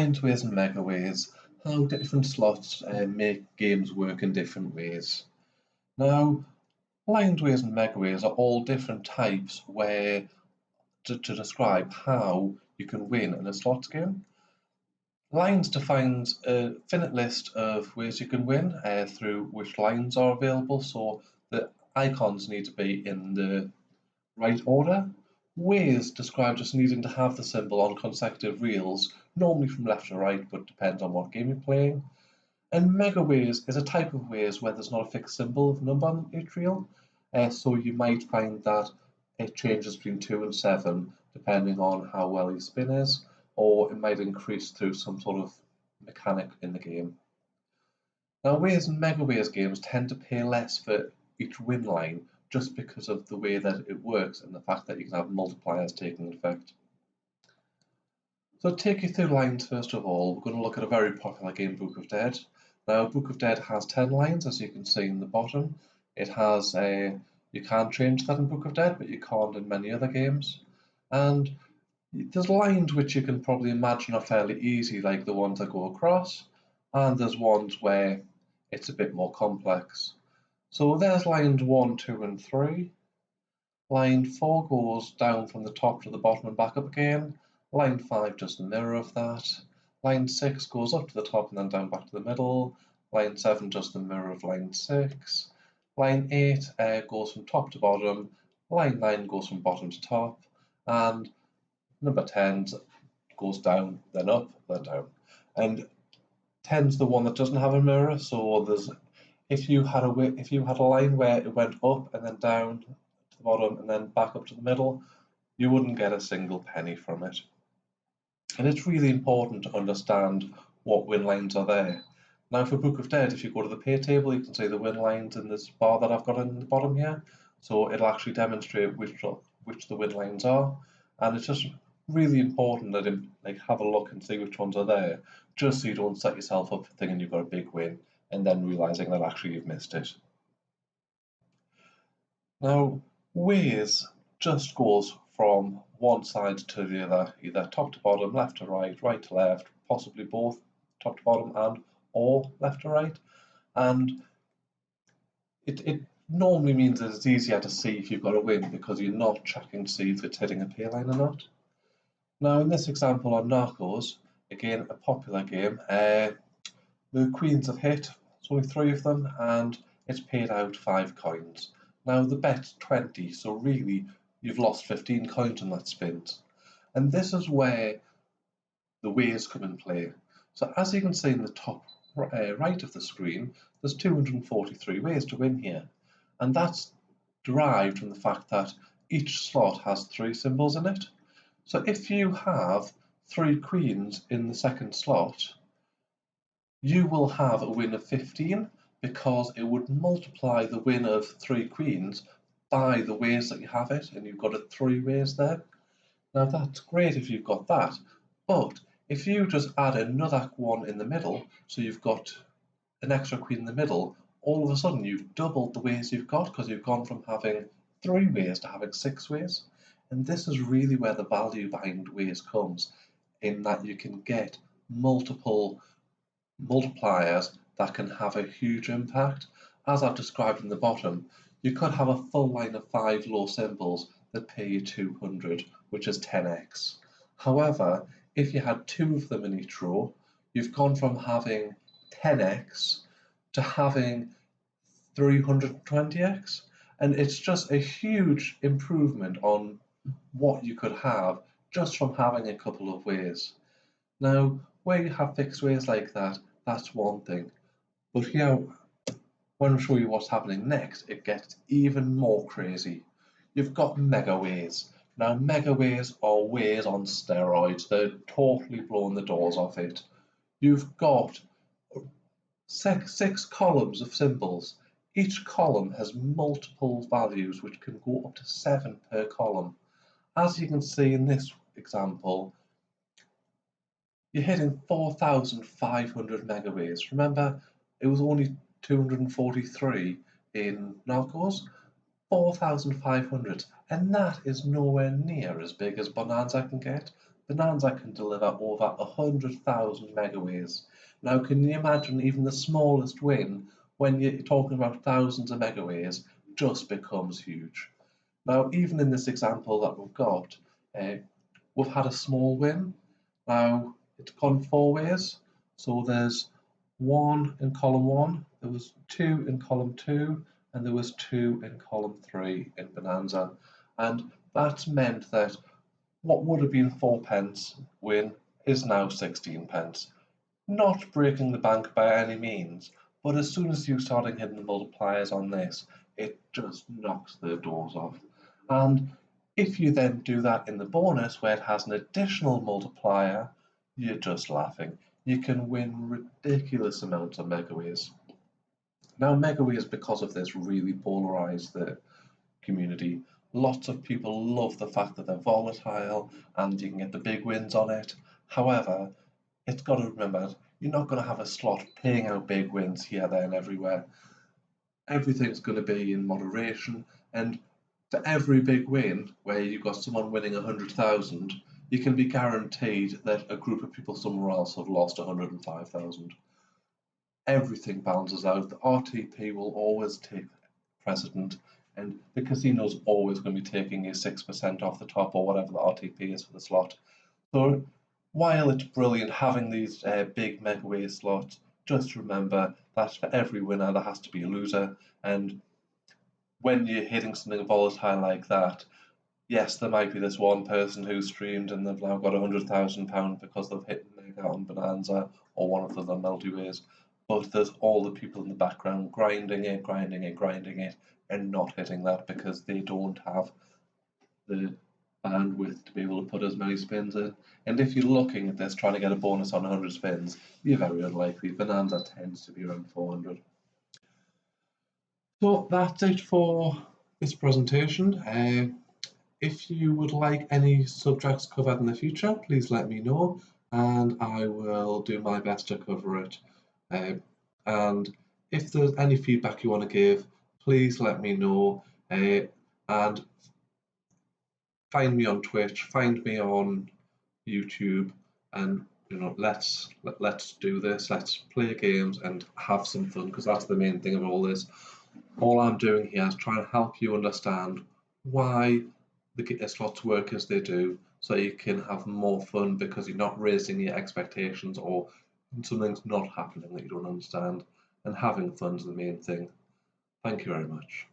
Lionways and Megaways, how different slots make games work in different ways. Now, Lionways and Megaways are all different types where to describe how you can win in a slots game. Lines defines a finite list of ways you can win through which lines are available, so the icons need to be in the right order. Ways describe just needing to have the symbol on consecutive reels, normally from left to right, but depends on what game you're playing. And Megaways is a type of ways where there's not a fixed symbol of number on each reel, so you might find that it changes between 2 and 7 depending on how well your spin is, or it might increase through some sort of mechanic in the game. Now, Ways and Megaways games tend to pay less for each win line just because of the way that it works and the fact that you can have multipliers taking effect. So to take you through lines first of all, we're going to look at a very popular game, Book of Dead. Now, Book of Dead has 10 lines, as you can see in the bottom. It has you can change that in Book of Dead, but you can't in many other games. And there's lines which you can probably imagine are fairly easy, like the ones that go across, and there's ones where it's a bit more complex. So there's lines 1, 2, and 3. Line 4 goes down from the top to the bottom and back up again. Line 5 does the mirror of that. Line 6 goes up to the top and then down back to the middle. Line 7 does the mirror of line 6. Line 8 goes from top to bottom. Line 9 goes from bottom to top. And number 10 goes down, then up, then down. And 10's the one that doesn't have a mirror, so there's if you had a line where it went up and then down to the bottom and then back up to the middle, you wouldn't get a single penny from it. And it's really important to understand what win lines are there. Now for Book of Dead, if you go to the pay table, you can see the win lines in this bar that I've got in the bottom here. So it'll actually demonstrate which the win lines are. And it's just really important that you have a look and see which ones are there, just so you don't set yourself up for thinking you've got a big win and then realizing that actually you've missed it. Now, Ways just goes from one side to the other, either top to bottom, left to right, right to left, possibly both top to bottom and or left to right. And it normally means that it's easier to see if you've got a win because you're not checking to see if it's hitting a pay line or not. Now in this example on Narcos, again a popular game, the queens have hit, there's only 3 of them, and it's paid out 5 coins. Now the bet's 20, so really you've lost 15 coins on that spin. And this is where the ways come in play. So as you can see in the top right of the screen, there's 243 ways to win here. And that's derived from the fact that each slot has 3 symbols in it. So if you have 3 queens in the second slot, you will have a win of 15 because it would multiply the win of 3 queens by the ways that you have it, and you've got 3 ways there. Now that's great if you've got that, but if you just add another one in the middle, so you've got an extra queen in the middle, all of a sudden you've doubled the ways you've got because you've gone from having 3 ways to having 6 ways. And this is really where the value behind ways comes, in that you can get multiple multipliers that can have a huge impact. As I've described in the bottom, you could have a full line of 5 low symbols that pay you 200, which is 10x. However, if you had 2 of them in each row, you've gone from having 10x to having 320x, and it's just a huge improvement on what you could have just from having a couple of ways. Now, where you have fixed ways like that, that's one thing. But here, when I show you what's happening next, it gets even more crazy. You've got Megaways. Now, Megaways are ways on steroids. They're totally blowing the doors off it. You've got 6 columns of symbols. Each column has multiple values, which can go up to 7 per column. As you can see in this example, you're hitting 4,500 megaways. Remember, it was only 243 in Narcos, 4,500, and that is nowhere near as big as Bonanza can get. Bonanza can deliver over 100,000 megaways. Now, can you imagine even the smallest win when you're talking about thousands of megaways just becomes huge? Now, even in this example that we've got, uh, we've had a small win. Now, it's gone four ways. So there's one in column one, there was two in column two, and there was two in column three in Bonanza. And that's meant that what would have been 4p win is now 16p. Not breaking the bank by any means, but as soon as you start hitting the multipliers on this, it just knocks the doors off. And if you then do that in the bonus where it has an additional multiplier, you're just laughing. You can win ridiculous amounts of megaways. Now, megaways, because of this, really polarize the community. Lots of people love the fact that they're volatile and you can get the big wins on it. However, it's got to remember you're not going to have a slot paying out big wins here, there, and everywhere. Everything's going to be in moderation, and for every big win where you've got someone winning 100,000, you can be guaranteed that a group of people somewhere else have lost 105,000. Everything balances out. The RTP will always take precedent, and the casino's always going to be taking a 6% off the top or whatever the RTP is for the slot. So while it's brilliant having these big megaway slots, just remember that for every winner there has to be a loser, and when you're hitting something volatile like that, yes, there might be this one person who streamed and they've now got £100,000 because they've hit Mega on Bonanza or one of the other multi-ways. But there's all the people in the background grinding it, grinding it, grinding it, and not hitting that because they don't have the bandwidth to be able to put as many spins in. And if you're looking at this trying to get a bonus on 100 spins, you're very unlikely. Bonanza tends to be around 400. So that's it for this presentation. If you would like any subjects covered in the future, please let me know and I will do my best to cover it. And if there's any feedback you want to give, please let me know. And find me on Twitch, find me on YouTube, and let's do this. Let's play games and have some fun, because that's the main thing of all this. All I'm doing here is trying to help you understand why the slots work as they do, so you can have more fun because you're not raising your expectations or something's not happening that you don't understand, and having fun is the main thing. Thank you very much.